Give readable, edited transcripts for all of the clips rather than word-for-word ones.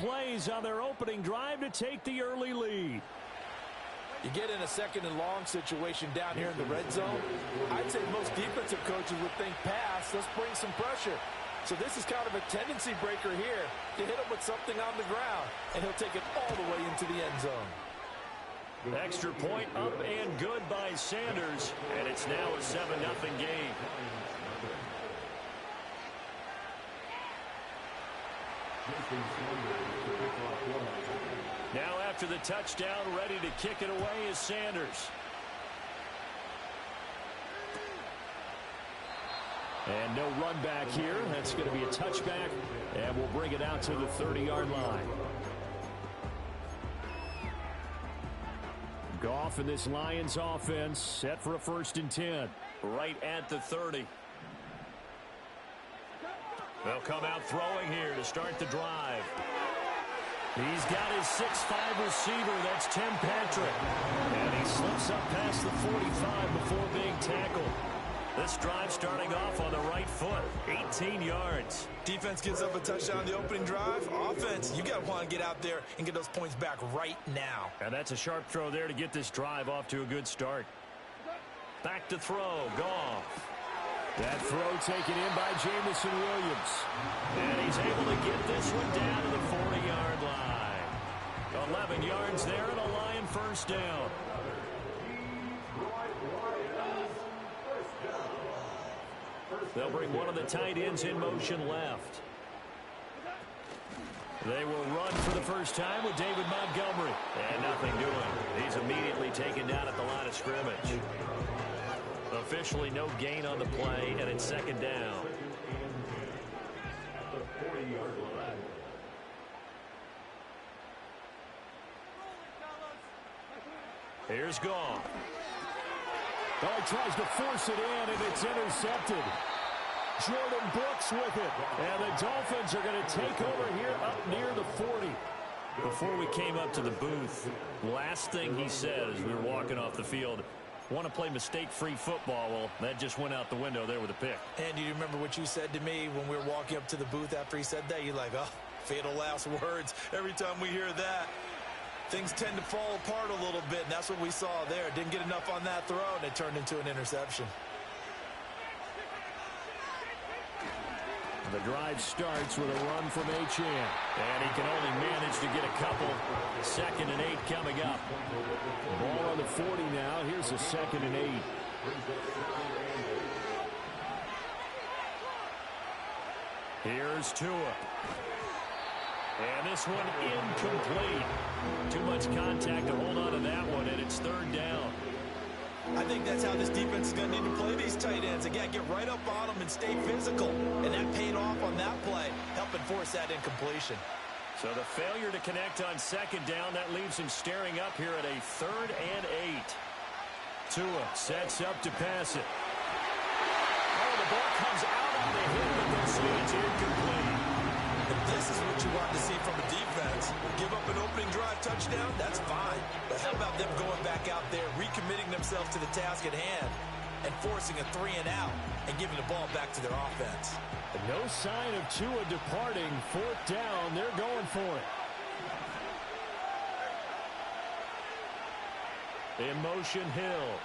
plays on their opening drive to take the early lead. You get in a second and long situation down here in the red zone. I'd say most defensive coaches would think pass. Let's bring some pressure. So this is kind of a tendency breaker here to hit him with something on the ground, and he'll take it all the way into the end zone. Extra point up and good by Sanders, and it's now a 7-0 game. Now after the touchdown, ready to kick it away is Sanders. And no run back here. That's going to be a touchback, and we'll bring it out to the 30-yard line. Goff and this Lions offense set for a 1st and 10. Right at the 30. They'll come out throwing here to start the drive. He's got his 6'5" receiver. That's Tim Patrick. And he slips up past the 45 before being tackled. This drive starting off on the right foot. 18 yards. Defense gives up a touchdown on the opening drive. Offense, you got to want to get out there and get those points back right now. And that's a sharp throw there to get this drive off to a good start. Back to throw. Goff. That throw taken in by Jamison Williams. And he's able to get this one down to the 40-yard line. 11 yards there and a Lion 1st down. They'll bring one of the tight ends in motion left. They will run for the first time with David Montgomery. And nothing doing. He's immediately taken down at the line of scrimmage. Officially no gain on the play, and it's 2nd down. Here's Goff. Oh, he tries to force it in, and it's intercepted. Jordan Brooks with it. And the Dolphins are going to take over here up near the 40. Before we came up to the booth, last thing he said as we were walking off the field, want to play mistake-free football. Well, that just went out the window there with a pick. And do you remember what you said to me when we were walking up to the booth after he said that? You're like, oh, fatal last words. Every time we hear that, things tend to fall apart a little bit, and that's what we saw there. Didn't get enough on that throw, and it turned into an interception. The drive starts with a run from Achane. And he can only manage to get a couple. 2nd and 8 coming up. Ball on the 40 now. Here's a 2nd and 8. Here's Tua. And this one incomplete. Too much contact to hold on to that one, and it's 3rd down. I think that's how this defense is going to need to play these tight ends. Again, get right up on them and stay physical. And that paid off on that play, helping force that incompletion. So the failure to connect on 2nd down, that leaves him staring up here at a 3rd and 8. Tua sets up to pass it. Oh, the ball comes out on the hit, but they'll say it's incomplete. If this is what you want to see from a defense, give up an opening drive touchdown, that's fine. But how about them going back out there, recommitting themselves to the task at hand, and forcing a 3 and out, and giving the ball back to their offense? No sign of Tua departing. 4th down, they're going for it. In motion, Hill.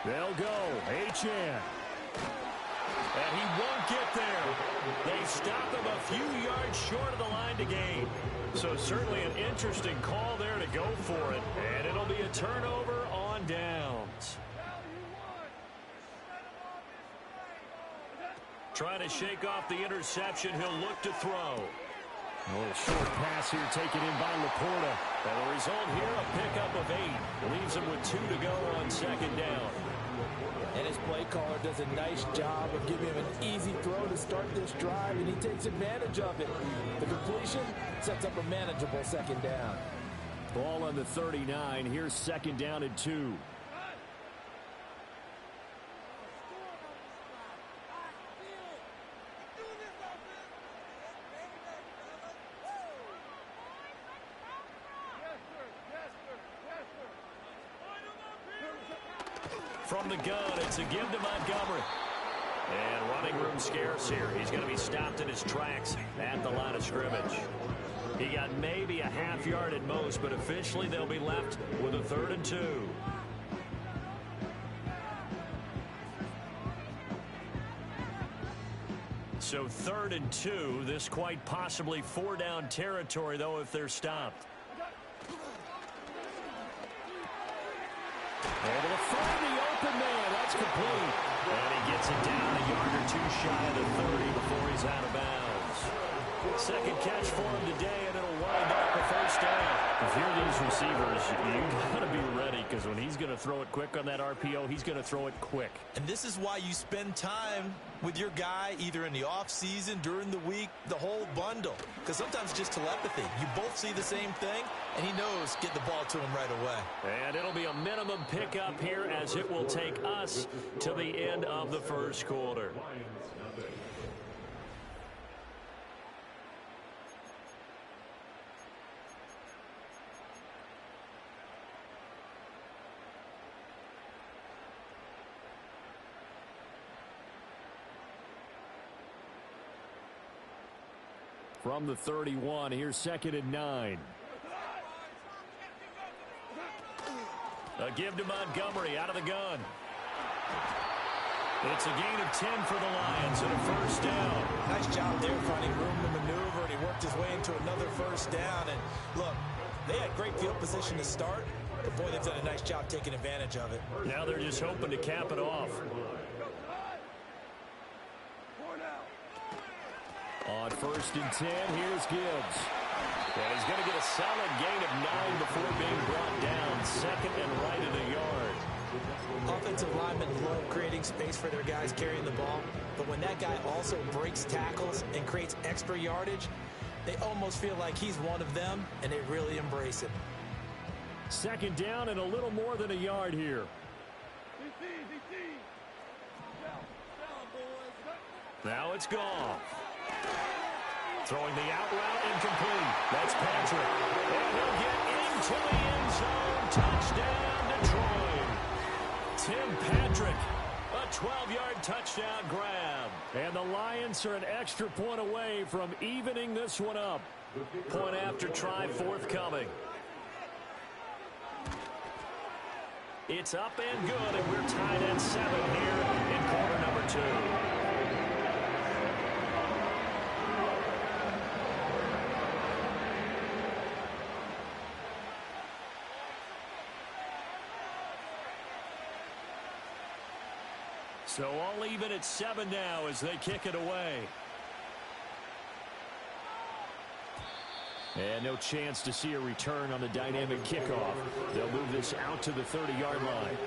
They'll go. Achane. And he won't get there. They stop him a few yards short of the line to gain. So certainly an interesting call there to go for it. And it'll be a turnover on downs. Trying to shake off the interception. He'll look to throw. A little short pass here taken in by Laporta. And the result here, a pickup of 8. Leaves him with 2 to go on 2nd down. And his play caller does a nice job of giving him an easy throw to start this drive, and he takes advantage of it. The completion sets up a manageable 2nd down. Ball on the 39. Here's 2nd down and 2. from the gun. It's a give to Montgomery. And running room scarce here. He's going to be stopped in his tracks at the line of scrimmage. He got maybe a half yard at most, but officially they'll be left with a 3rd and 2. So 3rd and 2. This quite possibly 4-down territory, though, if they're stopped. Able to find the open man. That's complete. And he gets it down a yard or 2 shy of the 30 before he's out of bounds. Second catch for him today, and it'll wind up the 1st down. If you're these receivers, you got to be ready, because when he's going to throw it quick on that RPO, he's going to throw it quick. And this is why you spend time with your guy, either in the offseason, during the week, the whole bundle. Because sometimes it's just telepathy. You both see the same thing, and he knows get the ball to him right away. And it'll be a minimum pickup here, as it will take us to the end of the 1st quarter. From the 31, here's 2nd and 9. A give to Montgomery out of the gun. It's a gain of 10 for the Lions and a 1st down. Nice job there finding room to maneuver, and he worked his way into another 1st down. And look, they had great field position to start, but boy, they've done a nice job taking advantage of it. Now they're just hoping to cap it off. On 1st and 10, here's Gibbs. And he's going to get a solid gain of 9 before being brought down. 2nd and right at a yard. Offensive linemen love creating space for their guys carrying the ball, but when that guy also breaks tackles and creates extra yardage, they almost feel like he's one of them, and they really embrace it. 2nd down and a little more than a yard here. Now it's gone. Throwing the out route incomplete. That's Patrick. And he'll get into the end zone. Touchdown, Detroit. Tim Patrick, a 12-yard touchdown grab. And the Lions are an extra point away from evening this one up. Point after try forthcoming. It's up and good, and we're tied at 7 here in quarter number 2. So all even at 7 now as they kick it away. And no chance to see a return on the dynamic kickoff. They'll move this out to the 30-yard line.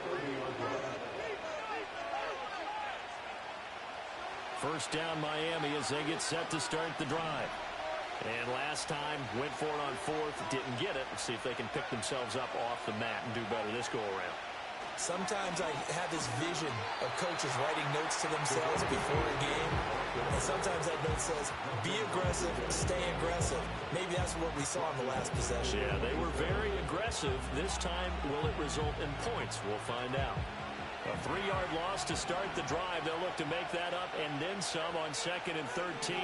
1st down Miami as they get set to start the drive. And last time went for it on 4th, didn't get it. Let's see if they can pick themselves up off the mat and do better this go around. Sometimes I have this vision of coaches writing notes to themselves before a game. And sometimes that note says, be aggressive, stay aggressive. Maybe that's what we saw in the last possession. Yeah, they were very aggressive. This time, will it result in points? We'll find out. A 3-yard loss to start the drive. They'll look to make that up and then some on 2nd and 13.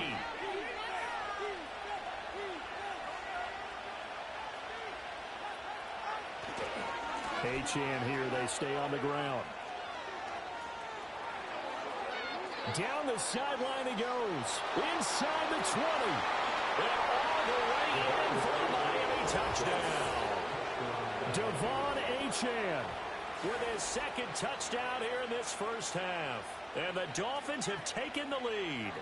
Achane here, they stay on the ground. Down the sideline he goes. Inside the 20. And all the way in for a Miami touchdown. Devon Achane with his 2nd touchdown here in this 1st half. And the Dolphins have taken the lead.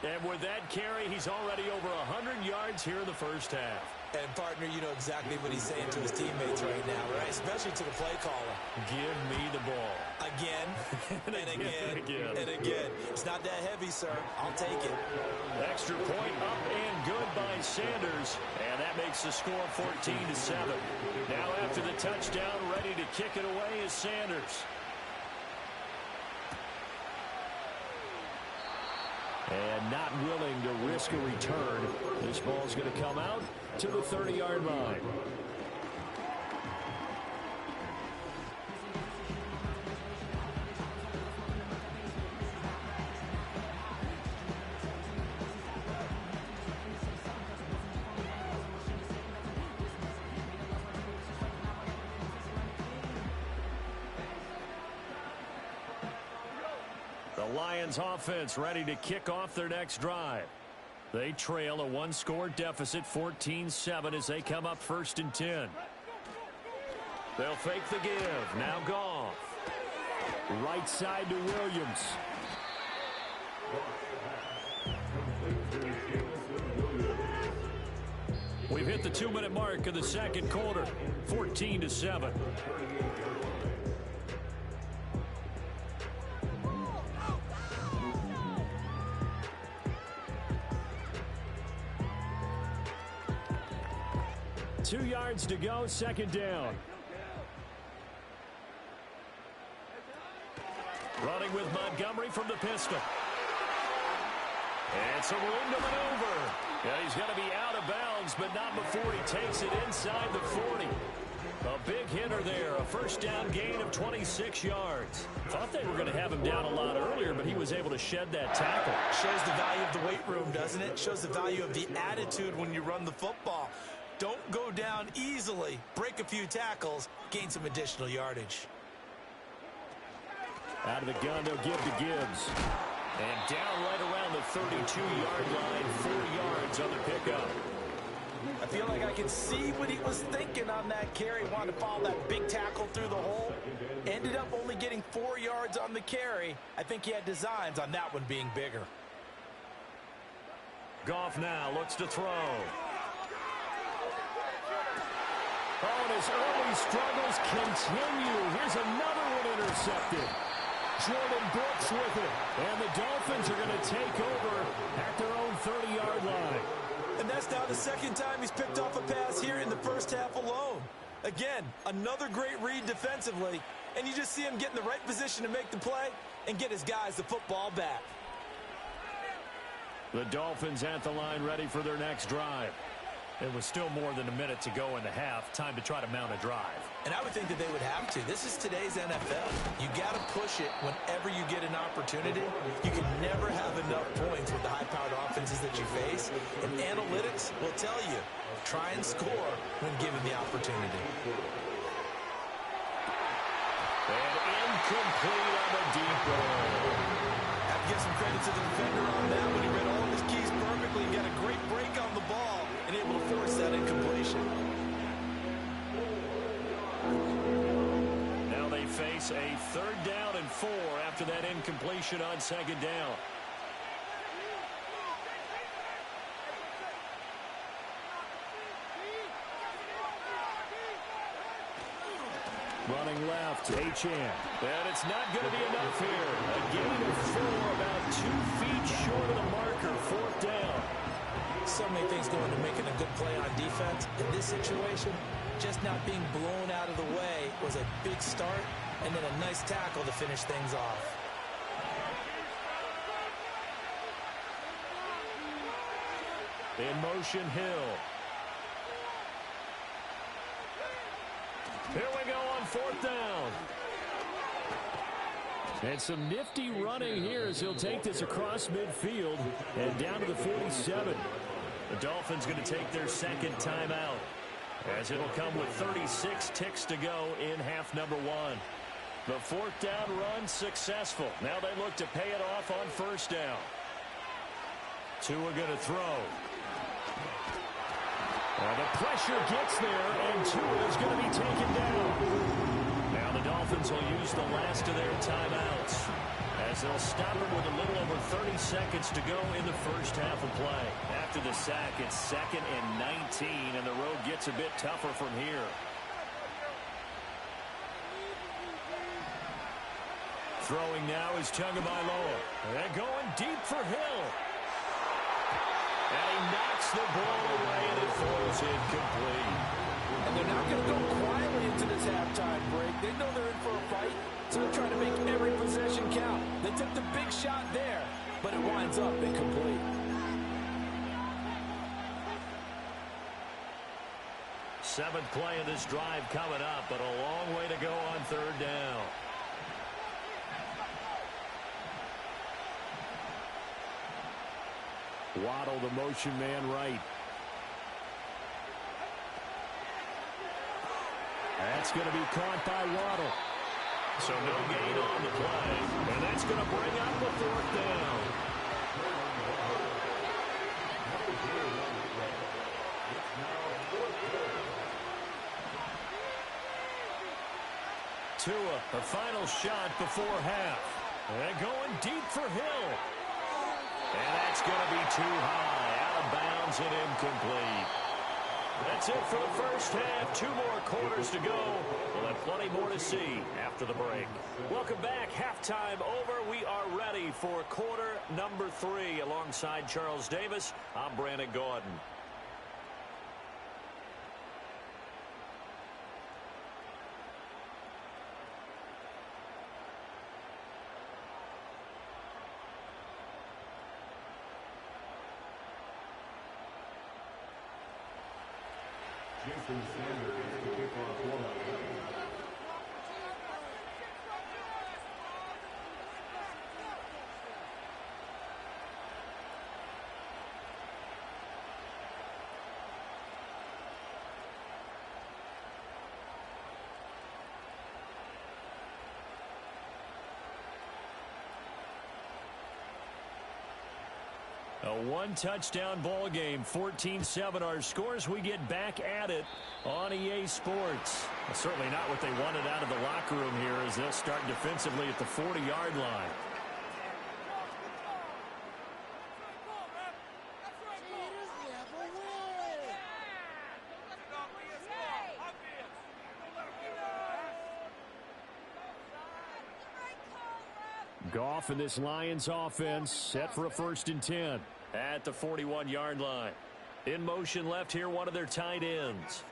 And with that carry, he's already over 100 yards here in the 1st half. And, partner, you know exactly what he's saying to his teammates right now, right? Especially to the play caller. Give me the ball. Again, and again, and again. It's not that heavy, sir. I'll take it. Extra point up and good by Sanders. And that makes the score 14-7. Now after the touchdown, ready to kick it away is Sanders. And not willing to risk a return. This ball's going to come out to the 30-yard line. The Lions offense ready to kick off their next drive. They trail a one-score deficit, 14-7, as they come up 1st and 10. They'll fake the give. Now Goff. Right side to Williams. We've hit the 2-minute mark of the second quarter, 14-7. Two yards to go, second down. Running with Montgomery from the pistol. And some room to maneuver. Yeah, he's going to be out of bounds, but not before he takes it inside the 40. A big hitter there, a first down gain of 26 yards. Thought they were going to have him down a lot earlier, but he was able to shed that tackle. Shows the value of the weight room, doesn't it? Shows the value of the attitude when you run the football. Don't go down easily. Break a few tackles, gain some additional yardage. Out of the gun, they'll give to Gibbs. And down right around the 32-yard line, 4 yards on the pickup. I feel like I can see what he was thinking on that carry. Wanted to follow that big tackle through the hole. Ended up only getting 4 yards on the carry. I think he had designs on that one being bigger. Goff now looks to throw. Oh, and his early struggles continue. Here's another one intercepted. Jordan Brooks with it. And the Dolphins are going to take over at their own 30-yard line. And that's now the second time he's picked off a pass here in the first half alone. Again, another great read defensively. And you just see him get in the right position to make the play and get his guys the football back. The Dolphins at the line ready for their next drive. It was still more than a minute to go in the half. Time to try to mount a drive. And I would think that they would have to. This is today's NFL. You got to push it whenever you get an opportunity. You can never have enough points with the high-powered offenses that you face. And analytics will tell you, try and score when given the opportunity. And incomplete on the deep ball. Have to give some credit to the defender on that when he read all of his keys perfectly and got a great break on the ball and able to force that incompletion. Now they face a 3rd down and 4 after that incompletion on 2nd down. Running left, Achane. And it's not going to be enough here. A gain of 4, about 2 feet short of the marker, 4th down. So many things go into making a good play on defense. In this situation, just not being blown out of the way was a big start, and then a nice tackle to finish things off. In motion, Hill. Here we go on 4th down. And some nifty running here as he'll take this across midfield and down to the 47. The Dolphins going to take their 2nd timeout as it'll come with 36 ticks to go in half number 1. The 4th down run successful. Now they look to pay it off on 1st down. Tua going to throw. Well, the pressure gets there, and Tua is going to be taken down. Now the Dolphins will use the last of their timeouts as they'll stop him with a little over 30 seconds to go in the first half of play. After the sack, it's 2nd and 19, and the road gets a bit tougher from here. Throwing now is Tagovailoa. And going deep for Hill. And he knocks the ball away, and it falls incomplete. And they're not going to go quietly into this halftime break. They know they're in for a fight, so they're trying to make every possession count. They took the big shot there, but it winds up incomplete. Seventh play of this drive coming up, but a long way to go on 3rd down. Waddle, the motion man, right. That's going to be caught by Waddle. So no gain on the play. And that's going to bring up the fourth down. Tua, a final shot before half. And going deep for Hill. And that's going to be too high. Out of bounds and incomplete. That's it for the first half. 2 more quarters to go. We'll have plenty more to see after the break. Welcome back. Halftime over. We are ready for quarter number 3. Alongside Charles Davis, I'm Brandon Gordon. Jason Sanders to kick off one. A one-touchdown ball game, 14-7 our scores. We get back at it on EA Sports. Well, certainly not what they wanted out of the locker room here as they'll start defensively at the 40-yard line. Goff and this Lions offense set for a 1st and 10 at the 41-yard line. In motion left here, one of their tight ends.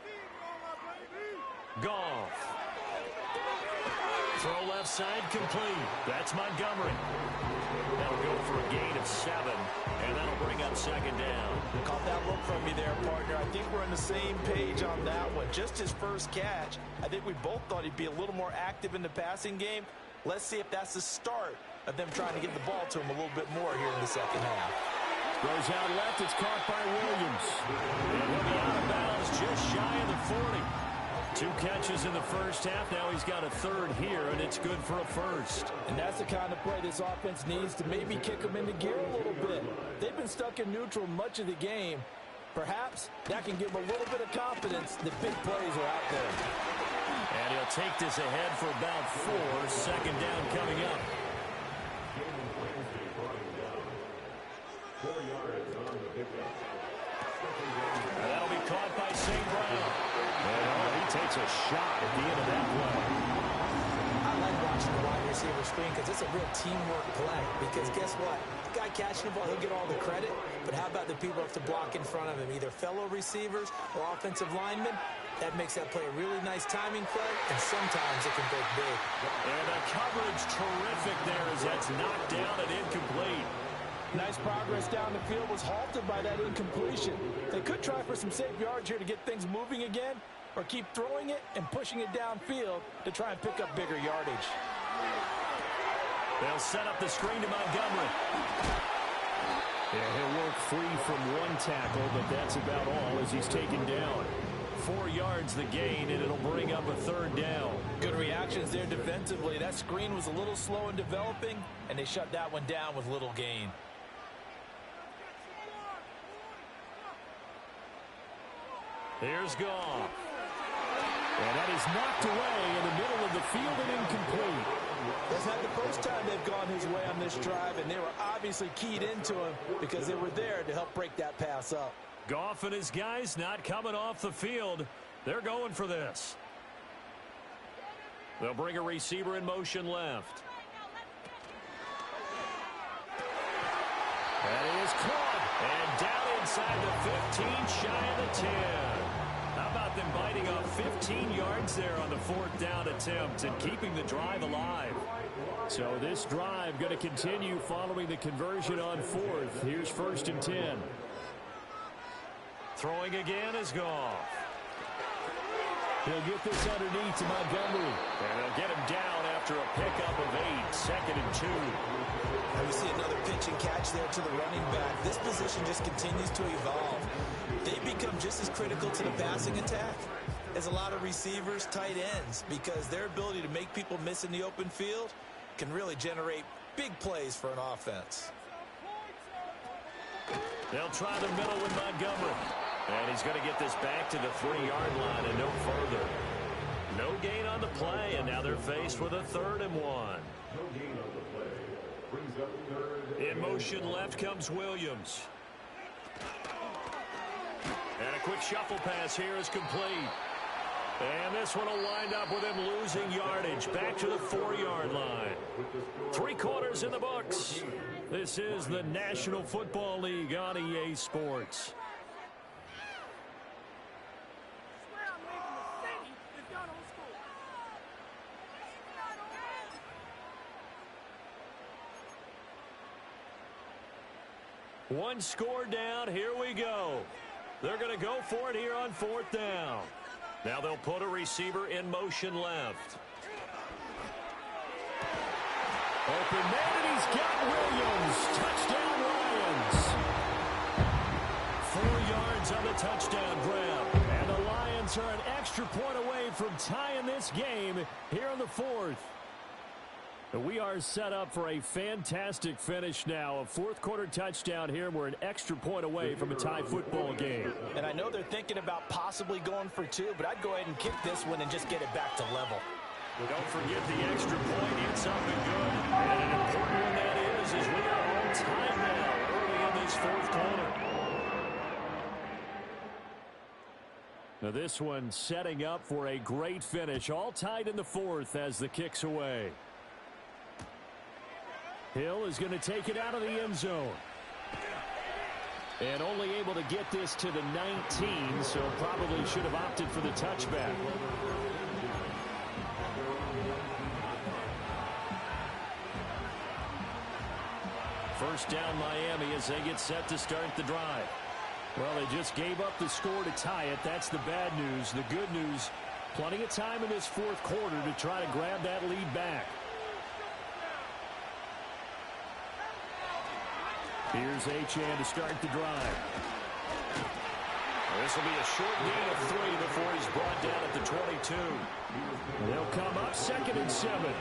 Goff. Throw left side complete. That's Montgomery. That'll go for a gain of 7, and that'll bring up 2nd down. Caught that look from me there, partner. I think we're on the same page on that one. Just his first catch. I think we both thought he'd be a little more active in the passing game. Let's see if that's the start of them trying to get the ball to him a little bit more here in the second half. Goes out left. It's caught by Williams. And he'll be out of bounds just shy of the 40. 2 catches in the first half. Now he's got a 3rd here, and it's good for a 1st. And that's the kind of play this offense needs to maybe kick them into gear a little bit. They've been stuck in neutral much of the game. Perhaps that can give them a little bit of confidence that big plays are out there. And he'll take this ahead for about 4. 2nd down coming up. 4 yards on the pickup. That'll be caught by St. Brown. And he takes a shot at the end of that play. I like watching the wide receiver screen because it's a real teamwork play. Because guess what? The guy catching the ball, he'll get all the credit. But how about the people who have to block in front of him, either fellow receivers or offensive linemen? That makes that play a really nice timing play, and sometimes it can break big. And the coverage terrific there as that's knocked down and incomplete. Nice progress down the field was halted by that incompletion. They could try for some safe yards here to get things moving again, or keep throwing it and pushing it downfield to try and pick up bigger yardage. They'll set up the screen to Montgomery. Yeah, he'll work free from 1 tackle, but that's about all as he's taken down. 4 yards the gain, and it'll bring up a 3rd down. Good reactions there defensively. That screen was a little slow in developing, and they shut that one down with little gain. Here's Goff. And that is knocked away in the middle of the field and incomplete. That's not the first time they've gone his way on this drive, and they were obviously keyed into him because they were there to help break that pass up. Goff and his guys not coming off the field. They're going for this. They'll bring a receiver in motion left. That is caught. And down inside the 15, shy of the 10. How about them biting off 15 yards there on the 4th down attempt and keeping the drive alive? So this drive going to continue following the conversion on 4th. Here's 1st and 10. Throwing again is Goff. He'll get this underneath to Montgomery. And they'll get him down after a pickup of 8. 2nd and 2. And we see another pitch and catch there to the running back. This position just continues to evolve. They become just as critical to the passing attack is a lot of receivers, tight ends, because their ability to make people miss in the open field can really generate big plays for an offense. They'll try the middle with Montgomery. And he's going to get this back to the 3-yard line and no further. No gain on the play, and now they're faced with a 3rd and 1. No gain on the play. Brings up 3rd. In motion left comes Williams. And a quick shuffle pass here is complete. And this one will wind up with him losing yardage back to the 4-yard line. 3 quarters in the books. This is the National Football League on EA Sports. One score down. Here we go. They're going to go for it here on 4th down. Now they'll put a receiver in motion left. Open man, and he's got Williams. Touchdown, Lions. 4 yards on the touchdown grab. And the Lions are an extra point away from tying this game here in the 4th. We are set up for a fantastic finish now. A 4th quarter touchdown here. We're an extra point away from a tie football game. And I know they're thinking about possibly going for 2, but I'd go ahead and kick this one and just get it back to level. Don't forget the extra point. It's up and good. And an important one that is we are on time now early in this 4th quarter. Now this one setting up for a great finish. All tied in the 4th as the kick's away. Hill is going to take it out of the end zone. And only able to get this to the 19, so probably should have opted for the touchback. First down Miami as they get set to start the drive. Well, they just gave up the score to tie it. That's the bad news. The good news, plenty of time in this 4th quarter to try to grab that lead back. Here's Achane to start the drive. This will be a short gain of 3 before he's brought down at the 22. They'll come up 2nd and 7.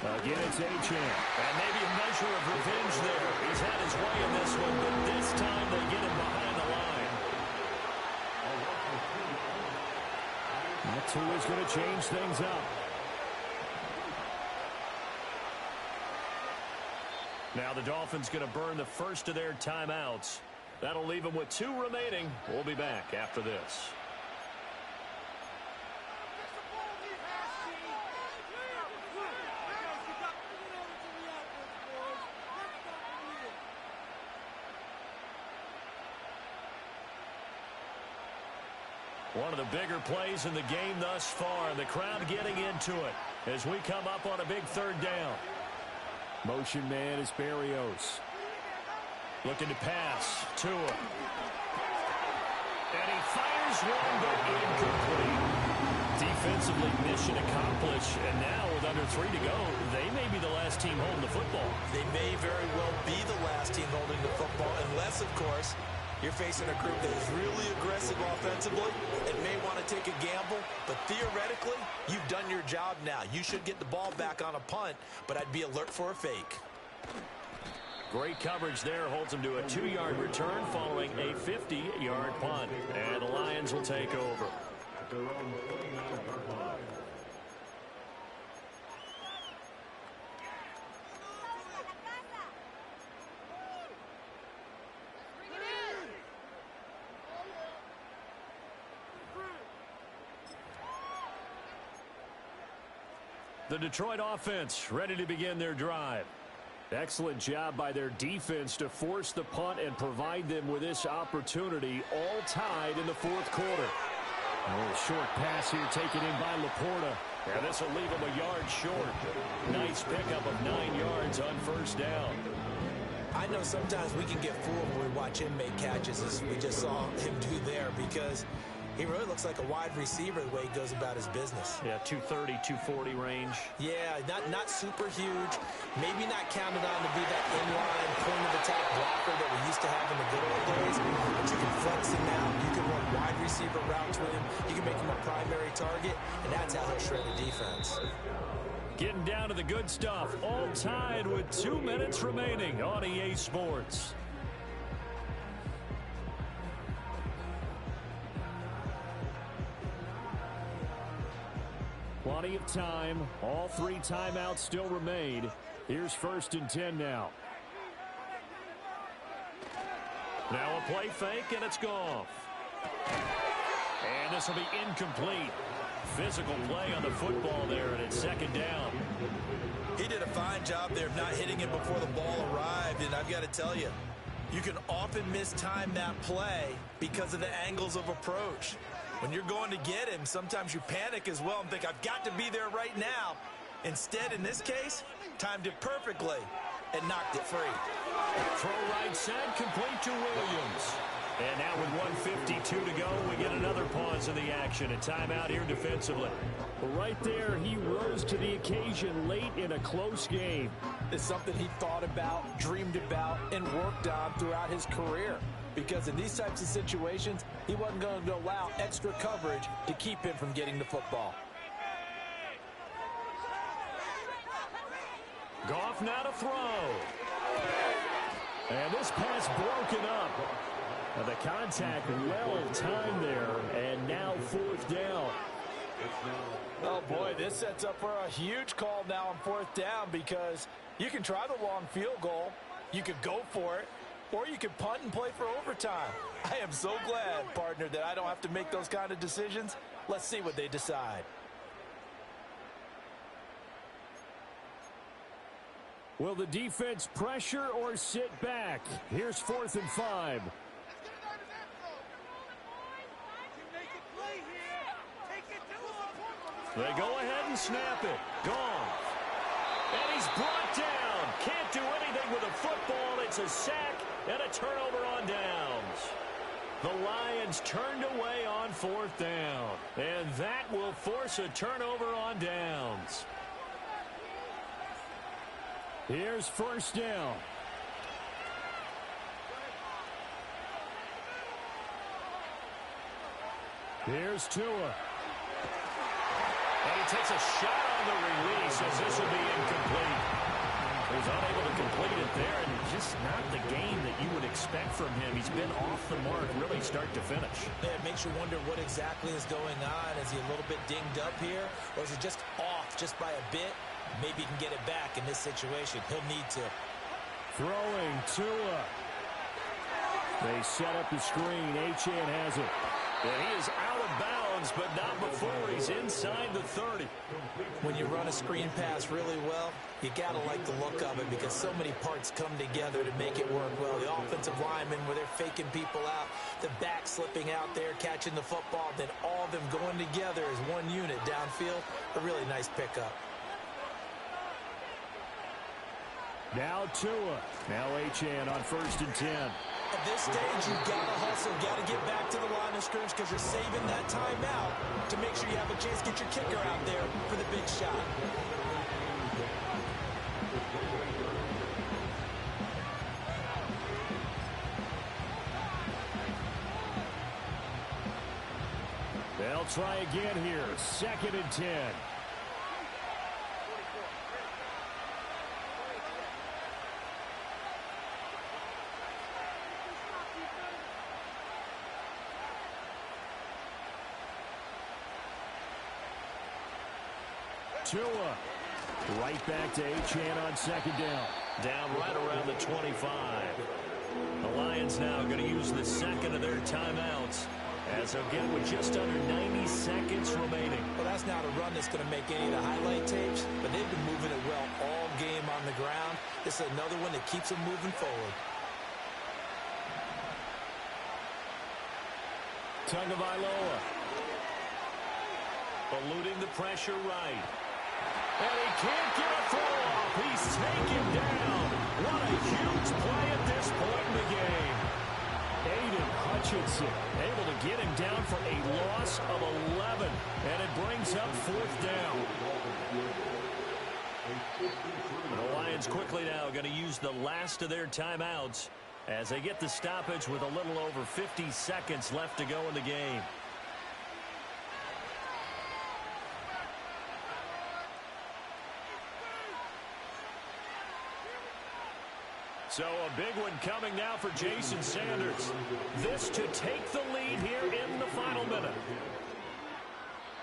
Again, it's Achane. And maybe a measure of revenge there. He's had his way in this one, but this time they get him behind the line. That's who is going to change things up. Now the Dolphins going to burn the first of their timeouts. That'll leave them with 2 remaining. We'll be back after this. One of the bigger plays in the game thus far. The crowd getting into it as we come up on a big 3rd down. Motion man is Berrios. Looking to pass. Tua. And he fires one, but incomplete. Defensively, mission accomplished. And now with under 3 to go, they may be the last team holding the football. They may very well be the last team holding the football, unless, of course, you're facing a group that is really aggressive offensively and may want to take a gamble, but theoretically, you've done your job now. You should get the ball back on a punt, but I'd be alert for a fake. Great coverage there. Holds him to a 2-yard return following a 50-yard punt. And the Lions will take over. The Detroit offense ready to begin their drive. Excellent job by their defense to force the punt and provide them with this opportunity, all tied in the 4th quarter. A little short pass here taken in by Laporta. And this will leave him a yard short. Nice pickup of 9 yards on 1st down. I know sometimes we can get fooled when we watch him make catches, as we just saw him do there, because He really looks like a wide receiver the way he goes about his business. Yeah, 230, 240 range. Yeah, not super huge. Maybe not counted on to be that inline point-of-attack blocker that we used to have in the good old days. But you can flex him out. You can run wide receiver routes with him. You can make him a primary target, and that's how he'll shred the defense. Getting down to the good stuff. All tied with 2 minutes remaining on EA Sports. Plenty of time. All 3 timeouts still remain. Here's 1st and 10 now. Now a play fake, and it's gone. And this will be incomplete. Physical play on the football there, and it's 2nd down. He did a fine job there of not hitting it before the ball arrived, and I've got to tell you, you can often mistime that play because of the angles of approach. When you're going to get him, sometimes you panic as well and think, I've got to be there right now. Instead, in this case, timed it perfectly and knocked it free. Throw right side, complete to Williams. And now with 1:52 to go, we get another pause in the action. A timeout here defensively. Right there, he rose to the occasion late in a close game. It's something he thought about, dreamed about, and worked on throughout his career. Because in these types of situations, he wasn't going to allow extra coverage to keep him from getting the football. Goff now to throw. And this pass broken up. The contact well timed there, and now 4th down. Oh, boy, this sets up for a huge call now on 4th down because you can try the long field goal, you could go for it, or you could punt and play for overtime. I am so glad, partner, that I don't have to make those kind of decisions. Let's see what they decide. Will the defense pressure or sit back? Here's 4th and 5. They go ahead and snap it. Gone. And he's brought down. Can't do anything with a football. It's a sack and a turnover on downs. The Lions turned away on 4th down. And that will force a turnover on downs. Here's 1st down. Here's Tua. And he takes a shot on the release as this will be incomplete. He was unable to complete it there, and just not the game that you would expect from him. He's been off the mark really start to finish. Yeah, it makes you wonder what exactly is going on. Is he a little bit dinged up here, or is it just off just by a bit? Maybe he can get it back in this situation. He'll need to. Throwing Tua. They set up the screen. Achane has it. And he is out of bounds, but not before he's inside the 30. When you run a screen pass really well, you got to like the look of it because so many parts come together to make it work well. The offensive linemen, where they're faking people out, the back slipping out there, catching the football, then all of them going together as one unit downfield. A really nice pickup. Now Tua. Now Achane on 1st and 10. At this stage, you've got to hustle, got to get back to the line of scrimmage because you're saving that timeout to make sure you have a chance to get your kicker out there for the big shot. They'll try again here. 2nd and 10. Tua. Right back to Achane on 2nd down. Down right around the 25. The Lions now going to use the 2nd of their timeouts as they'll get with just under 90 seconds remaining. Well, that's not a run that's going to make any of the highlight tapes, but they've been moving it well all game on the ground. This is another one that keeps them moving forward. Tagovailoa. Eluding the pressure right. And he can't get a throw off. He's taken down. What a huge play at this point in the game. Aiden Hutchinson able to get him down for a loss of 11, and it brings up 4th down. The Lions quickly now going to use the last of their timeouts as they get the stoppage with a little over 50 seconds left to go in the game. So a big one coming now for Jason Sanders. This to take the lead here in the final minute.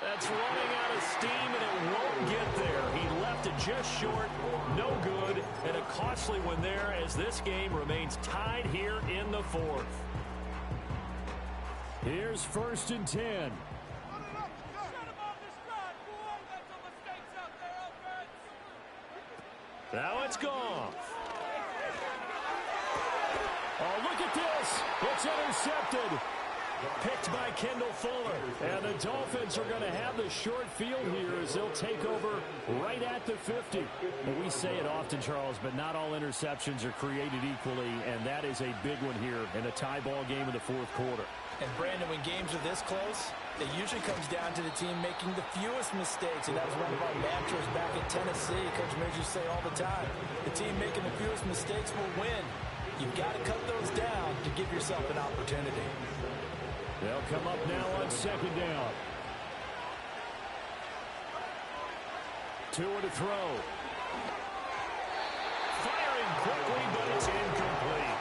That's running out of steam, and it won't get there. He left it just short, no good, and a costly one there as this game remains tied here in the 4th. Here's 1st and 10. Now it's gone. Oh, look at this. It's intercepted. Picked by Kendall Fuller. And the Dolphins are going to have the short field here as they'll take over right at the 50. And we say it often, Charles, but not all interceptions are created equally, and that is a big one here in a tie ball game in the 4th quarter. And, Brandon, when games are this close, it usually comes down to the team making the fewest mistakes, and that was one of our mantras back in Tennessee. Coach Midge used to say all the time, the team making the fewest mistakes will win. You've got to cut those down to give yourself an opportunity. They'll come up now on 2nd down. Tua to throw. Firing quickly, but it's incomplete.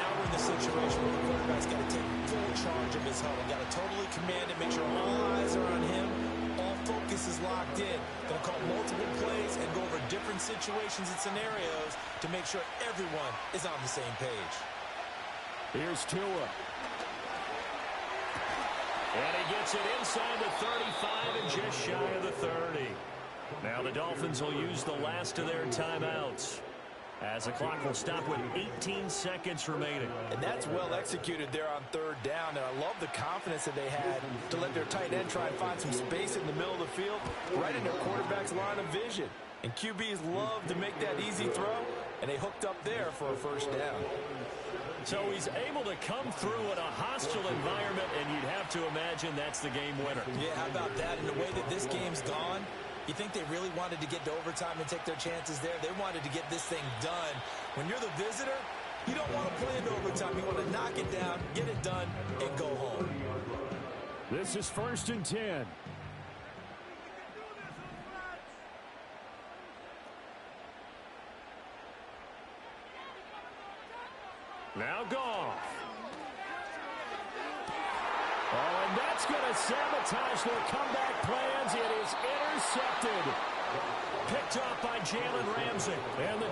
Now we're in the situation where the quarterback's got to take full charge of his huddle. Got to totally command it, make sure all eyes are on him. All focus is locked in. Going to call multiple plays and go over different situations and scenarios to make sure everyone is on the same page. Here's Tua. And he gets it inside the 35 and just shy of the 30. Now the Dolphins will use the last of their timeouts as the clock will stop with 18 seconds remaining. And that's well executed there on 3rd down. And I love the confidence that they had to let their tight end try and find some space in the middle of the field, right in their quarterback's line of vision. And QBs love to make that easy throw, and they hooked up there for a 1st down. So he's able to come through in a hostile environment, and you'd have to imagine that's the game winner. Yeah, how about that? And the way that this game's gone, you think they really wanted to get to overtime and take their chances there? They wanted to get this thing done. When you're the visitor, you don't want to play into overtime. You want to knock it down, get it done, and go home. This is 1st and 10. Now Goff. Oh, and that's going to sabotage their comeback plans. It is intercepted. Picked off by Jalen Ramsey. And the